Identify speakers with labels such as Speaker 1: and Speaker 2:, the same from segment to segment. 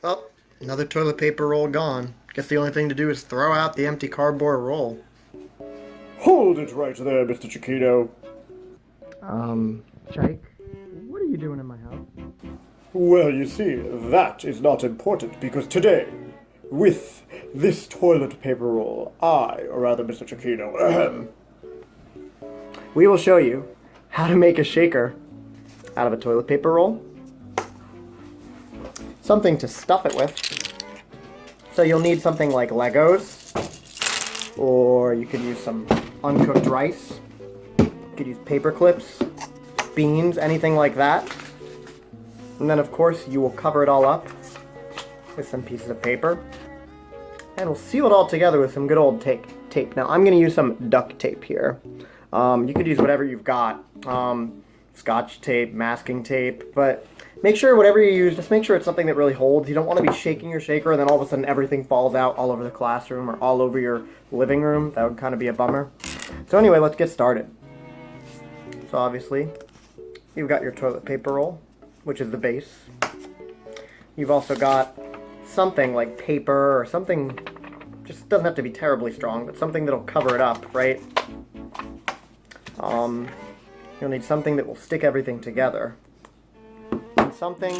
Speaker 1: Oh, another toilet paper roll gone. Guess the only thing to do is throw out the empty cardboard roll.
Speaker 2: Hold it right there, Mr. Chiquito.
Speaker 1: Jake, what are you doing in my house?
Speaker 2: Well, you see, that is not important because today, with this toilet paper roll, or rather, Mr. Chiquito,
Speaker 1: We will show you how to make a shaker out of a toilet paper roll. Something to stuff it with. So you'll need something like Legos, or you could use some uncooked rice. You could use paper clips, beans, anything like that. And then of course you will cover it all up with some pieces of paper. And we'll seal it all together with some good old tape. Now I'm going to use some duct tape here. You could use whatever you've got. Scotch tape, masking tape, but make sure whatever you use, just make sure it's something that really holds. You don't want to be shaking your shaker and then all of a sudden everything falls out all over the classroom or all over your living room. That would kind of be a bummer. So anyway, let's get started. So obviously, you've got your toilet paper roll, which is the base. You've also got something like paper or something, just doesn't have to be terribly strong, but something that'll cover it up, right? You'll need something that will stick everything together. And something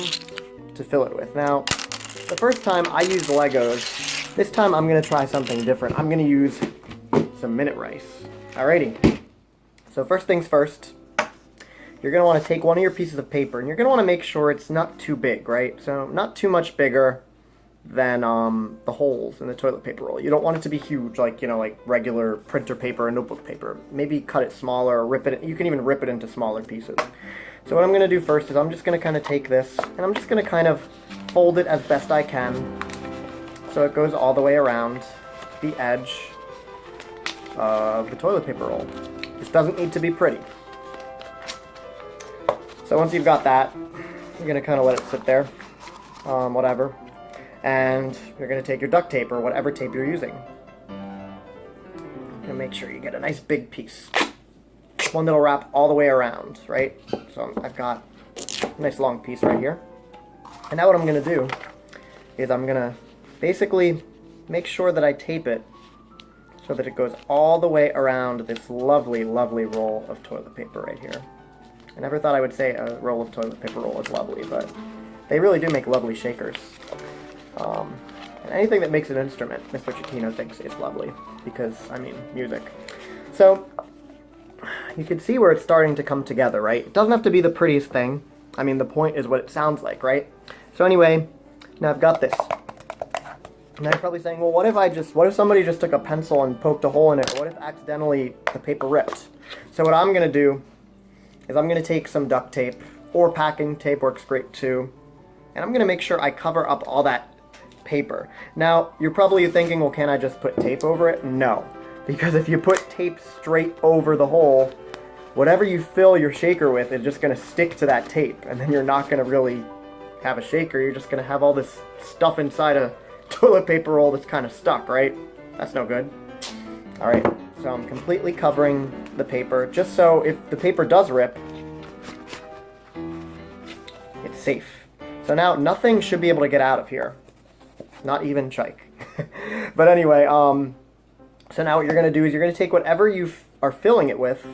Speaker 1: to fill it with. Now, the first time I used Legos, this time I'm going to try something different. I'm going to use some minute rice. Alrighty. So first things first, you're going to want to take one of your pieces of paper, and you're going to want to make sure it's not too big, right? So not too much bigger than the holes in the toilet paper roll. You don't want it to be huge, like, you know, like regular printer paper and notebook paper. Maybe cut it smaller, or rip it. You can even rip it into smaller pieces. So what I'm going to do first is I'm just going to kind of take this, and I'm just going to kind of fold it as best I can so it goes all the way around the edge of the toilet paper roll. This doesn't need to be pretty. So once you've got that, you're going to kind of let it sit there, whatever. And you're going to take your duct tape or whatever tape you're using. And make sure you get a nice big piece. One that'll wrap all the way around, right? So I've got a nice long piece right here. And now what I'm going to do is I'm going to basically make sure that I tape it so that it goes all the way around this lovely, lovely roll of toilet paper right here. I never thought I would say a roll of toilet paper roll is lovely, but they really do make lovely shakers. And anything that makes an instrument, Mr. Chiquito thinks is lovely, because, I mean, music. So, you can see where it's starting to come together, right? It doesn't have to be the prettiest thing. I mean, the point is what it sounds like, right? So anyway, now I've got this. Now you're probably saying, well, what if somebody just took a pencil and poked a hole in it, or what if accidentally the paper ripped? So what I'm going to do is I'm going to take some duct tape, or packing tape works great too, and I'm going to make sure I cover up all that paper. Now, you're probably thinking, well, can I just put tape over it? No, because if you put tape straight over the hole, whatever you fill your shaker with is just going to stick to that tape, and then you're not going to really have a shaker. You're just going to have all this stuff inside a toilet paper roll that's kind of stuck, right? That's no good. All right, so I'm completely covering the paper, just so if the paper does rip, it's safe. So now nothing should be able to get out of here. Not even Chike. But anyway, so now what you're going to do is you're going to take whatever you are filling it with,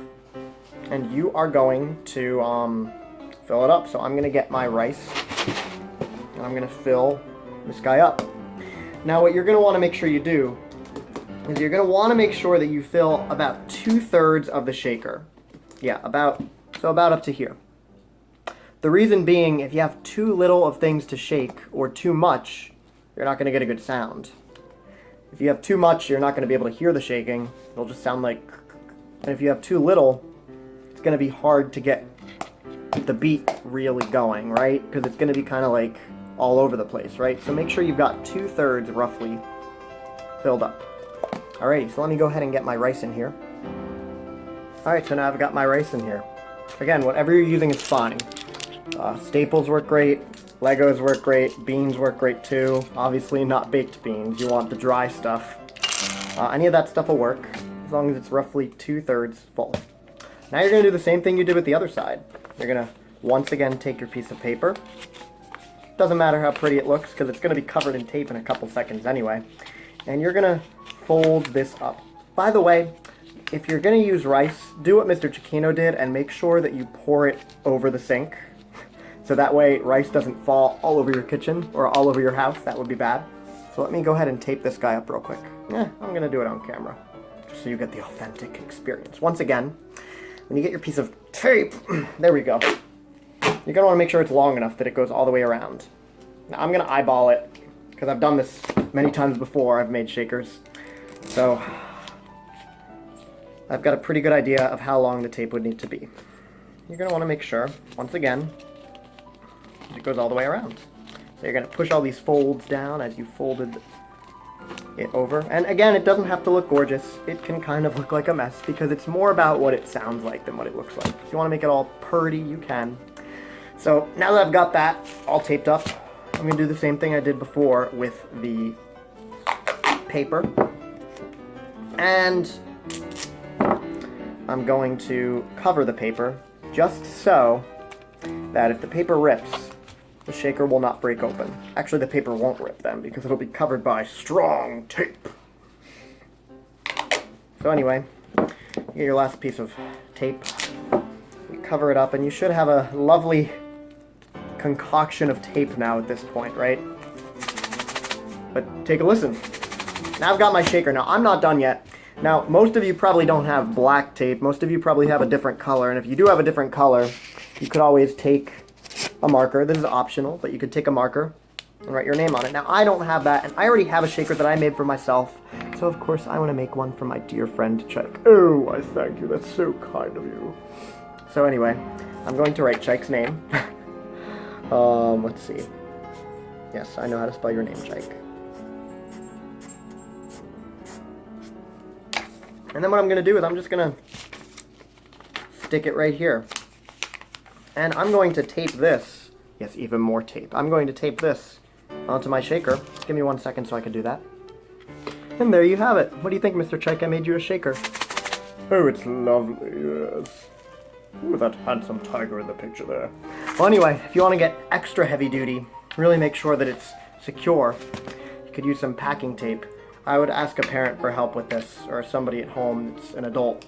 Speaker 1: and you are going to fill it up. So I'm going to get my rice, and I'm going to fill this guy up. Now what you're going to want to make sure you do is you're going to want to make sure that you fill about 2/3 of the shaker. Yeah, about up to here. The reason being, if you have too little of things to shake, or too much, you're not going to get a good sound. If you have too much, you're not going to be able to hear the shaking. It'll just sound like... And if you have too little, it's going to be hard to get the beat really going, right? Because it's going to be kind of like all over the place, right? So make sure you've got 2/3 roughly filled up. Alrighty, so let me go ahead and get my rice in here. Alright, so now I've got my rice in here. Again, whatever you're using is fine. Staples work great. Legos work great, beans work great too. Obviously not baked beans, you want the dry stuff. Any of that stuff will work, as long as it's roughly 2/3 full. Now you're going to do the same thing you did with the other side. You're going to once again take your piece of paper, Doesn't matter how pretty it looks because it's going to be covered in tape in a couple seconds anyway. And you're going to fold this up. By the way, if you're going to use rice, do what Mr. Chiquino did and make sure that you pour it over the sink. So that way rice doesn't fall all over your kitchen or all over your house. That would be bad. So let me go ahead and tape this guy up real quick. I'm going to do it on camera just so you get the authentic experience. Once again, when you get your piece of tape, there we go. You're going to want to make sure it's long enough that it goes all the way around. Now I'm going to eyeball it because I've done this many times before. I've made shakers. So I've got a pretty good idea of how long the tape would need to be. You're going to want to make sure, once again, it goes all the way around. So you're going to push all these folds down as you folded it over. And again, it doesn't have to look gorgeous. It can kind of look like a mess because it's more about what it sounds like than what it looks like. If you want to make it all purty, you can. So now that I've got that all taped up, I'm going to do the same thing I did before with the paper. And I'm going to cover the paper just so that if the paper rips, the shaker will not break open. Actually, the paper won't rip then because it'll be covered by strong tape. So anyway, you get your last piece of tape, you cover it up, and you should have a lovely concoction of tape now at this point, right? But take a listen. Now I've got my shaker. Now I'm not done yet. Now, most of you probably don't have black tape. Most of you probably have a different color, and if you do have a different color, you could always take a marker. This is optional, but you could take a marker and write your name on it. Now, I don't have that, and I already have a shaker that I made for myself, so of course I want to make one for my dear friend Chike.
Speaker 2: Oh, I thank you. That's so kind of you.
Speaker 1: So anyway, I'm going to write Chike's name. Let's see. Yes, I know how to spell your name, Chike. And then what I'm going to do is I'm just going to stick it right here. And I'm going to tape this. Yes, even more tape. I'm going to tape this onto my shaker. Give me 1 second so I can do that. And there you have it. What do you think, Mr. Chike? I made you a shaker.
Speaker 2: Oh, it's lovely, yes. Ooh, that handsome tiger in the picture there.
Speaker 1: Well, anyway, if you want to get extra heavy duty, really make sure that it's secure, you could use some packing tape. I would ask a parent for help with this, or somebody at home that's an adult.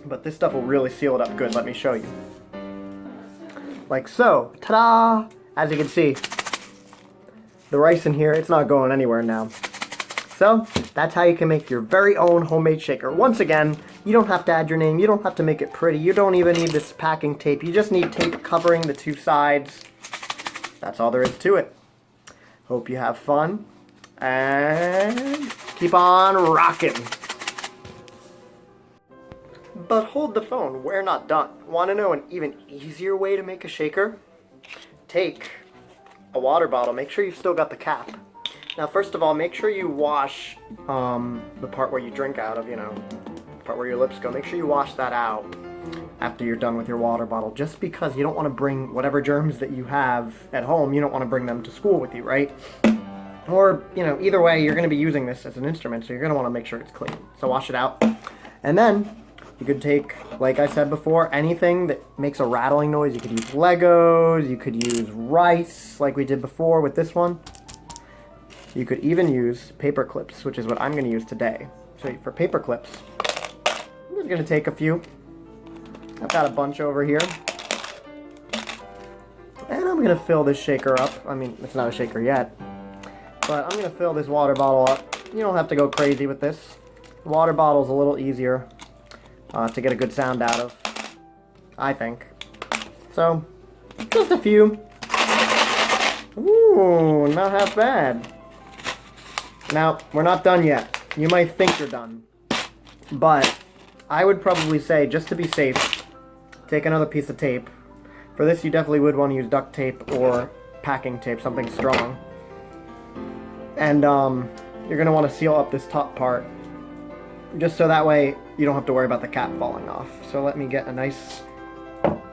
Speaker 1: But this stuff will really seal it up good. Let me show you. Like so. Ta-da! As you can see, the rice in here, it's not going anywhere now. So, that's how you can make your very own homemade shaker. Once again, you don't have to add your name. You don't have to make it pretty. You don't even need this packing tape. You just need tape covering the two sides. That's all there is to it. Hope you have fun. And keep on rocking. But hold the phone, we're not done. Want to know an even easier way to make a shaker? Take a water bottle, make sure you've still got the cap. Now first of all, make sure you wash the part where you drink out of, the part where your lips go. Make sure you wash that out after you're done with your water bottle, just because you don't want to bring whatever germs that you have at home, you don't want to bring them to school with you, right? Or, either way, you're going to be using this as an instrument, so you're going to want to make sure it's clean. So wash it out. And then you could take, like I said before, anything that makes a rattling noise. You could use Legos, you could use rice, like we did before with this one. You could even use paper clips, which is what I'm going to use today. So for paper clips, I'm just going to take a few. I've got a bunch over here. And I'm going to fill this shaker up. I mean, it's not a shaker yet. But I'm going to fill this water bottle up. You don't have to go crazy with this. The water bottle's a little easier to get a good sound out of, I think. So, just a few. Ooh, not half bad. Now, we're not done yet. You might think you're done. But I would probably say, just to be safe, take another piece of tape. For this, you definitely would want to use duct tape or packing tape, something strong. And you're going to want to seal up this top part, just so that way you don't have to worry about the cap falling off. So let me get a nice,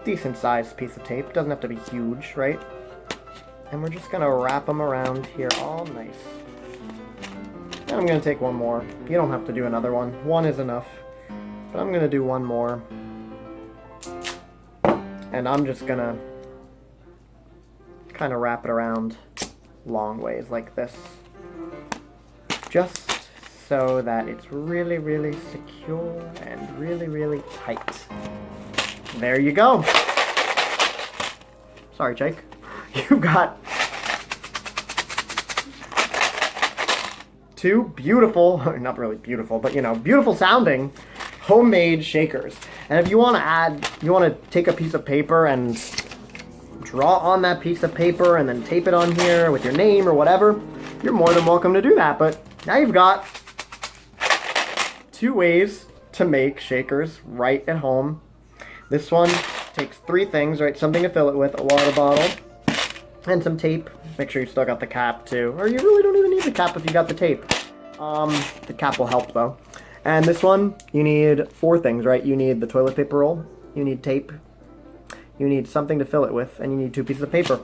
Speaker 1: decent sized piece of tape. It doesn't have to be huge, right? And we're just going to wrap them around here all nice. And I'm going to take one more. You don't have to do another one. One is enough. But I'm going to do one more. And I'm just going to kind of wrap it around long ways like this. Just so that it's really, really secure and really, really tight. There you go. Sorry, Jake. You've got two beautiful, not really beautiful, but you know, beautiful sounding homemade shakers. And if you want to take a piece of paper and draw on that piece of paper and then tape it on here with your name or whatever, you're more than welcome to do that. But now you've got two ways to make shakers right at home. This one takes three things, right? Something to fill it with, a water bottle, and some tape. Make sure you still got the cap too. Or you really don't even need the cap if you got the tape. The cap will help though. And this one, you need four things, right? You need the toilet paper roll, you need tape, you need something to fill it with, and you need two pieces of paper.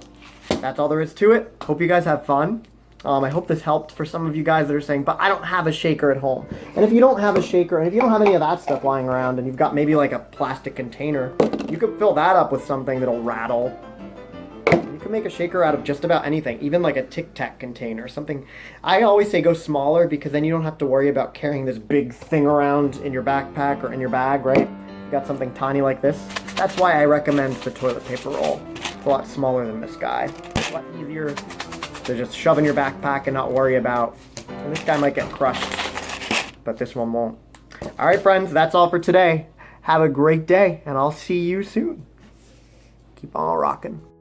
Speaker 1: That's all there is to it. Hope you guys have fun. I hope this helped for some of you guys that are saying, but I don't have a shaker at home. And if you don't have a shaker, and if you don't have any of that stuff lying around, and you've got maybe like a plastic container, you could fill that up with something that'll rattle. You can make a shaker out of just about anything, even like a Tic Tac container, something. I always say go smaller because then you don't have to worry about carrying this big thing around in your backpack or in your bag, right? You got something tiny like this. That's why I recommend the toilet paper roll. It's a lot smaller than this guy. It's a lot easier to just shove in your backpack and not worry about. And this guy might get crushed, but this one won't. All right, friends, that's all for today. Have a great day, and I'll see you soon. Keep on rocking.